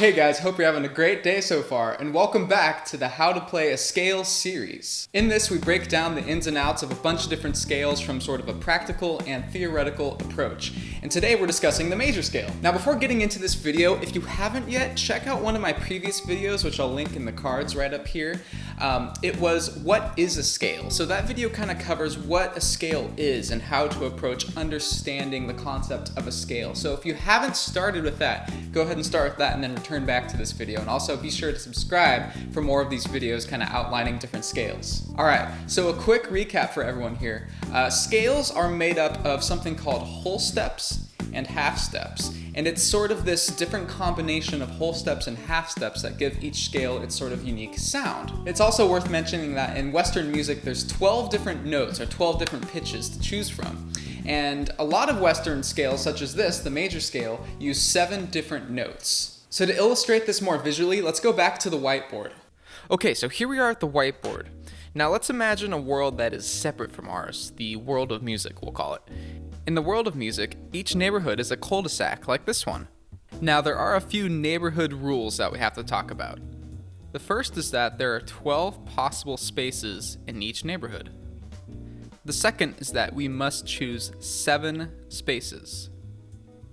Hey guys, hope you're having a great day so far, and welcome back to the How to Play a Scale series. In this, we break down the ins and outs of a bunch of different scales from sort of a practical and theoretical approach. And today we're discussing the major scale. Now before getting into this video, if you haven't yet, check out one of my previous videos, which I'll link in the cards right up here. It was, what is a scale? So that video kind of covers what a scale is and how to approach understanding the concept of a scale. So if you haven't started with that, go ahead and start with that and then return back to this video. And also be sure to subscribe for more of these videos kind of outlining different scales. Alright, so a quick recap for everyone here. Scales are made up of something called whole steps and half steps. And it's sort of this different combination of whole steps and half steps that give each scale its sort of unique sound. It's also worth mentioning that in Western music there's 12 different notes or 12 different pitches to choose from. And a lot of Western scales, such as this, the major scale, use 7 different notes. So to illustrate this more visually, let's go back to the whiteboard. Okay, so here we are at the whiteboard. Now let's imagine a world that is separate from ours, the world of music, we'll call it. In the world of music, each neighborhood is a cul-de-sac like this one. Now there are a few neighborhood rules that we have to talk about. The first is that there are 12 possible spaces in each neighborhood. The second is that we must choose 7 spaces.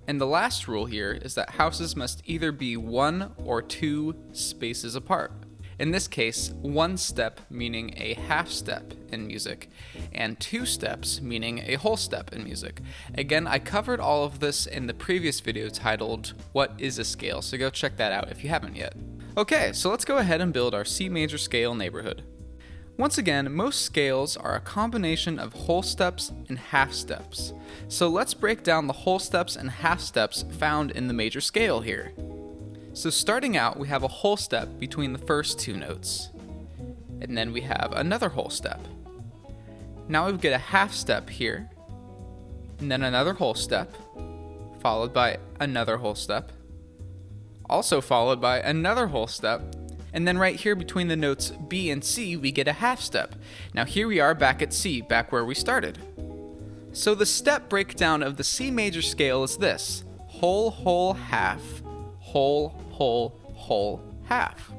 And the last rule here is that houses must either be 1 or 2 spaces apart. In this case, 1 step meaning a half step in music, and 2 steps meaning a whole step in music. Again, I covered all of this in the previous video titled, What is a Scale? So go check that out if you haven't yet. Okay, so let's go ahead and build our C major scale neighborhood. Once again, most scales are a combination of whole steps and half steps. So let's break down the whole steps and half steps found in the major scale here. So starting out, we have a whole step between the first 2 notes. And then we have another whole step. Now we get a half step here, and then another whole step, followed by another whole step, also followed by another whole step, and then right here between the notes B and C, we get a half step. Now here we are back at C, back where we started. So the step breakdown of the C major scale is this: whole, whole, half, whole, whole, whole, half.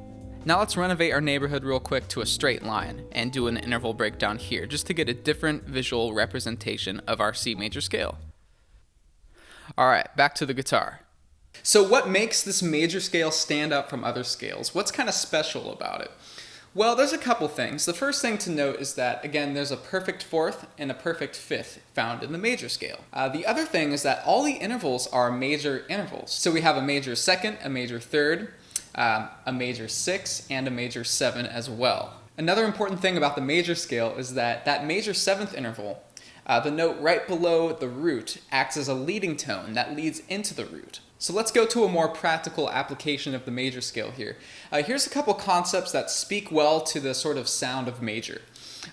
Now let's renovate our neighborhood real quick to a straight line and do an interval breakdown here just to get a different visual representation of our C major scale. Alright, back to the guitar. So what makes this major scale stand out from other scales? What's kind of special about it? Well, there's a couple things. The first thing to note is that, again, there's a perfect fourth and a perfect fifth found in the major scale. The other thing is that all the intervals are major intervals. So we have a major second, a major third, a major 6, and a major 7 as well. Another important thing about the major scale is that that major 7th interval, the note right below the root, acts as a leading tone that leads into the root. So let's go to a more practical application of the major scale here. Here's a couple concepts that speak well to the sort of sound of major.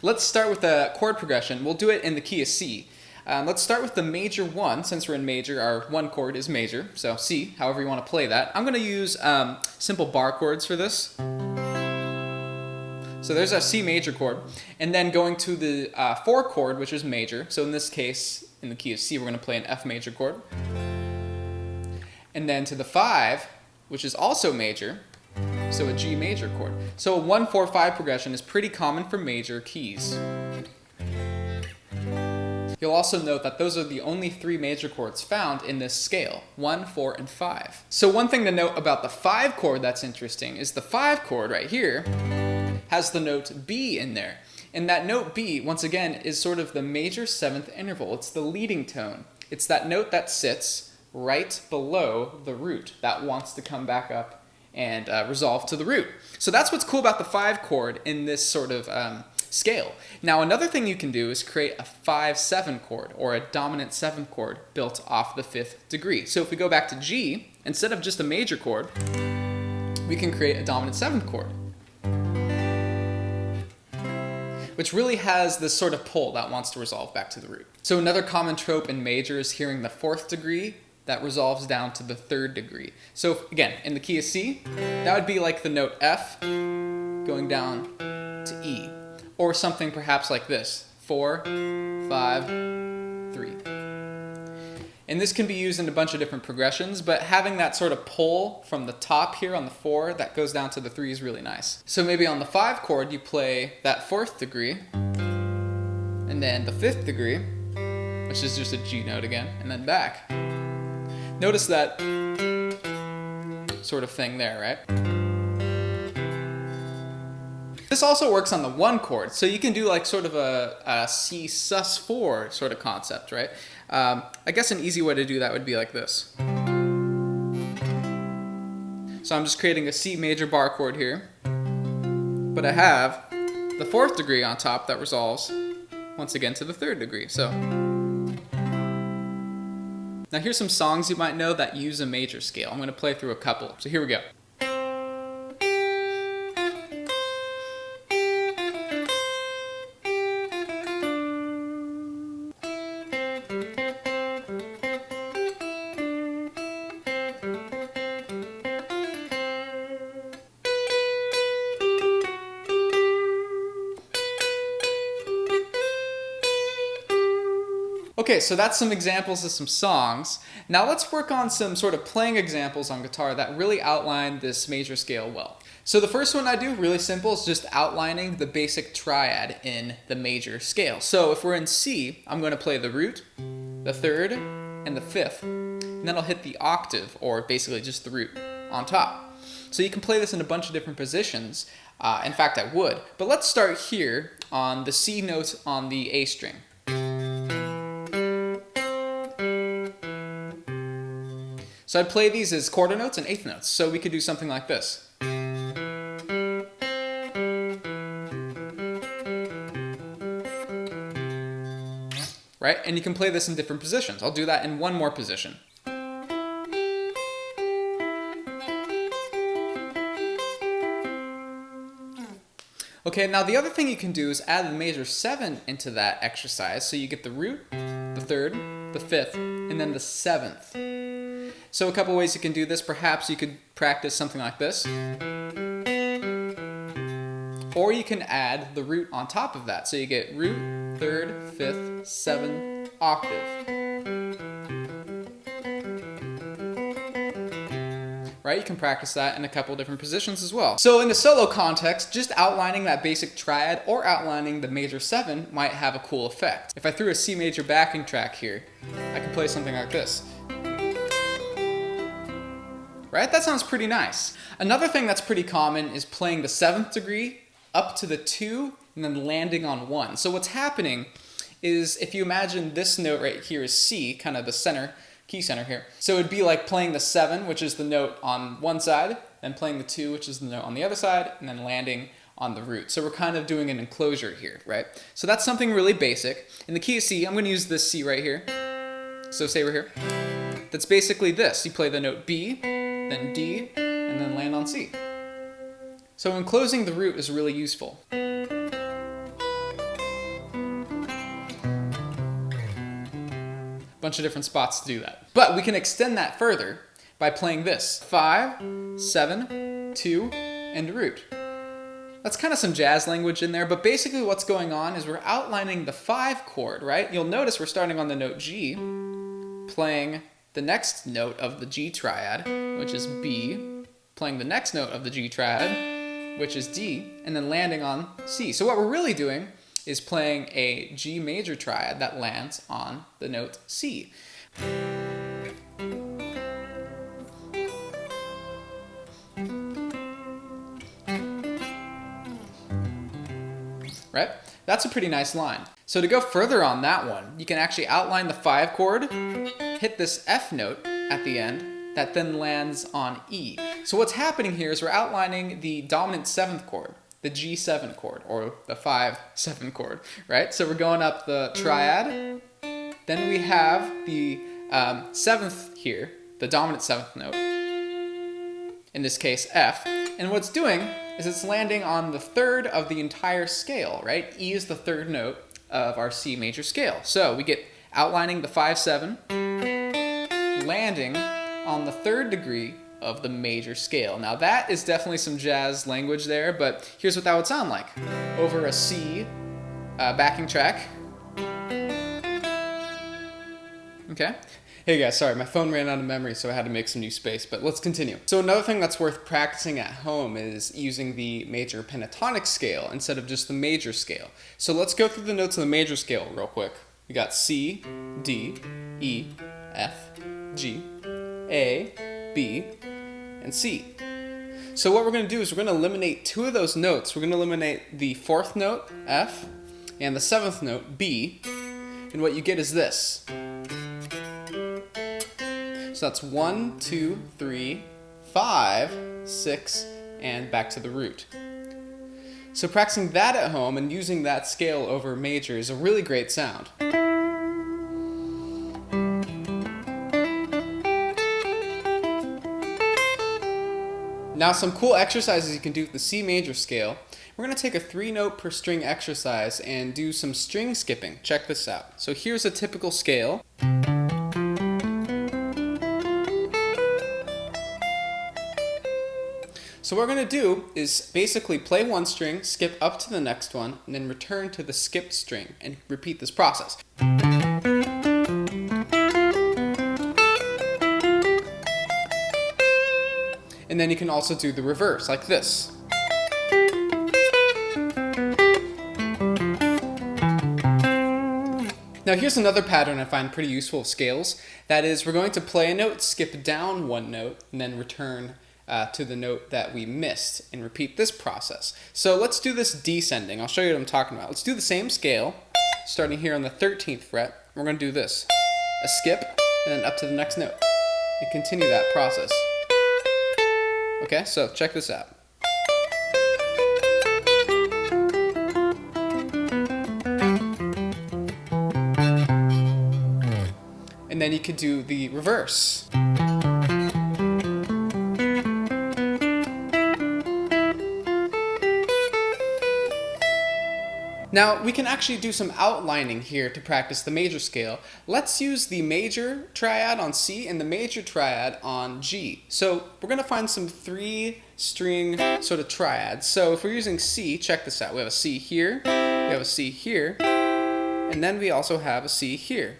Let's start with the chord progression. We'll do it in the key of C. Let's start with the major 1. Since we're in major, our 1 chord is major, so C, however you want to play that. I'm going to use simple bar chords for this. So there's our C major chord, and then going to the 4 chord, which is major. So in this case, in the key of C, we're going to play an F major chord. And then to the 5, which is also major, so a G major chord. So a 1, 4, 5 progression is pretty common for major keys. You'll also note that those are the only 3 major chords found in this scale, 1, 4, and 5. So one thing to note about the 5 chord that's interesting is the 5 chord right here has the note B in there. And that note B, once again, is sort of the major 7th interval. It's the leading tone. It's that note that sits right below the root that wants to come back up and resolve to the root. So that's what's cool about the 5 chord in this sort of scale. Now another thing you can do is create a 5-7 chord or a dominant 7th chord built off the 5th degree. So if we go back to G, instead of just a major chord, we can create a dominant 7th chord, which really has this sort of pull that wants to resolve back to the root. So another common trope in major is hearing the 4th degree that resolves down to the 3rd degree. So again, in the key of C, that would be like the note F going down to E, or something perhaps like this, 4, 5, 3. And this can be used in a bunch of different progressions, but having that sort of pull from the top here on the 4 that goes down to the 3 is really nice. So maybe on the 5 chord you play that 4th degree, and then the 5th degree, which is just a G note again, and then back. Notice that sort of thing there, right? This also works on the 1 chord, so you can do like sort of a C sus4 sort of concept, right? I guess an easy way to do that would be like this. So I'm just creating a C major bar chord here, but I have the 4th degree on top that resolves once again to the 3rd degree. So now here's some songs you might know that use a major scale. I'm going to play through a couple. So here we go. Okay, so that's some examples of some songs. Now let's work on some sort of playing examples on guitar that really outline this major scale well. So the first one I do, really simple, is just outlining the basic triad in the major scale. So if we're in C, I'm going to play the root, the 3rd, and the 5th, and then I'll hit the octave, or basically just the root, on top. So you can play this in a bunch of different positions. In fact, I would. But let's start here on the C note on the A string. So I'd play these as quarter notes and eighth notes. So we could do something like this. Right? And you can play this in different positions. I'll do that in one more position. Okay, now the other thing you can do is add the major 7 into that exercise. So you get the root, the 3rd, the 5th, and then the 7th. So a couple ways you can do this. Perhaps you could practice something like this. Or you can add the root on top of that. So you get root, 3rd, 5th, 7th, octave. Right? You can practice that in a couple different positions as well. So in the solo context, just outlining that basic triad or outlining the major 7 might have a cool effect. If I threw a C major backing track here, I could play something like this. Right? That sounds pretty nice. Another thing that's pretty common is playing the 7th degree up to the 2 and then landing on 1. So what's happening is, if you imagine this note right here is C, kind of the center, key center here. So it'd be like playing the 7, which is the note on one side, then playing the 2, which is the note on the other side, and then landing on the root. So we're kind of doing an enclosure here, right? So that's something really basic. In the key of C, I'm going to use this C right here. So say we're here. That's basically this. You play the note B, then D, and then land on C. So enclosing the root is really useful. Bunch of different spots to do that. But we can extend that further by playing this. 5, 7, 2, and root. That's kind of some jazz language in there, but basically what's going on is we're outlining the 5 chord, right? You'll notice we're starting on the note G, playing the next note of the G triad, which is B, playing the next note of the G triad, which is D, and then landing on C. So what we're really doing is playing a G major triad that lands on the note C. Right? That's a pretty nice line. So to go further on that one, you can actually outline the 5 chord, hit this F note at the end, that then lands on E. So what's happening here is we're outlining the dominant 7th chord, the G7 chord, or the 5-7 chord, right? So we're going up the triad, then we have the 7th here, the dominant 7th note, in this case F, and what it's doing is it's landing on the 3rd of the entire scale, right? E is the 3rd note of our C major scale. So we get outlining the 5-7, landing on the 3rd degree of the major scale. Now that is definitely some jazz language there, but here's what that would sound like. Over a C backing track. Okay? Hey guys, sorry, my phone ran out of memory, so I had to make some new space, but let's continue. So another thing that's worth practicing at home is using the major pentatonic scale instead of just the major scale. So let's go through the notes of the major scale real quick. We got C, D, E, F, G, A, B, and C. So what we're going to do is we're going to eliminate two of those notes. We're going to eliminate the fourth note, F, and the seventh note, B, and what you get is this. So that's 1, 2, 3, 5, 6, and back to the root. So practicing that at home and using that scale over major is a really great sound. Now some cool exercises you can do with the C major scale. We're going to take a 3-note per string exercise and do some string skipping. Check this out. So here's a typical scale. So what we're going to do is basically play one string, skip up to the next one, and then return to the skipped string and repeat this process. And then you can also do the reverse, like this. Now here's another pattern I find pretty useful of scales. That is, we're going to play a note, skip down one note, and then return to the note that we missed and repeat this process. So let's do this descending. I'll show you what I'm talking about. Let's do the same scale, starting here on the 13th fret. We're going to do this. A skip, and then up to the next note. And continue that process. Okay, so check this out. And then you could do the reverse. Now, we can actually do some outlining here to practice the major scale. Let's use the major triad on C and the major triad on G. So we're going to find some 3-string sort of triads. So if we're using C, check this out. We have a C here, we have a C here, and then we also have a C here.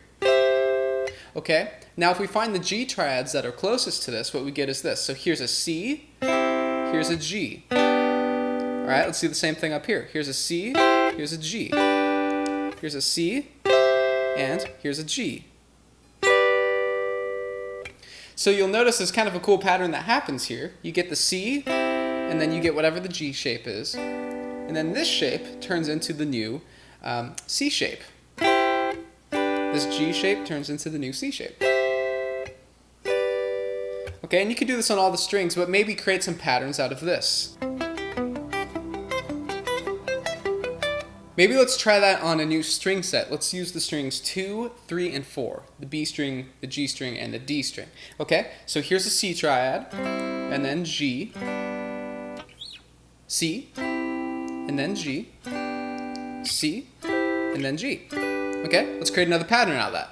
Okay, now if we find the G triads that are closest to this, what we get is this. So here's a C, here's a G. Alright, let's do the same thing up here. Here's a C, here's a G. Here's a C, and here's a G. So you'll notice there's kind of a cool pattern that happens here. You get the C, and then you get whatever the G shape is. And then this shape turns into the new C shape. This G shape turns into the new C shape. Okay, and you can do this on all the strings, but maybe create some patterns out of this. Maybe let's try that on a new string set. Let's use the strings 2, 3, and 4. The B string, the G string, and the D string. Okay, so here's a C triad, and then G, C, and then G, C, and then G. Okay, let's create another pattern out of that.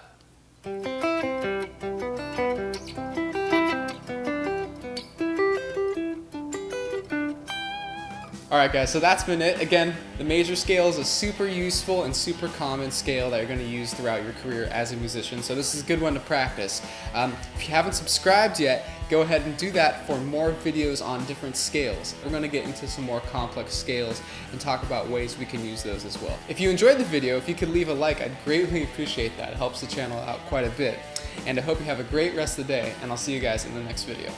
Alright guys, so that's been it. Again, the major scale is a super useful and super common scale that you're going to use throughout your career as a musician, so this is a good one to practice. If you haven't subscribed yet, go ahead and do that for more videos on different scales. We're going to get into some more complex scales and talk about ways we can use those as well. If you enjoyed the video, if you could leave a like, I'd greatly appreciate that. It helps the channel out quite a bit. And I hope you have a great rest of the day, and I'll see you guys in the next video.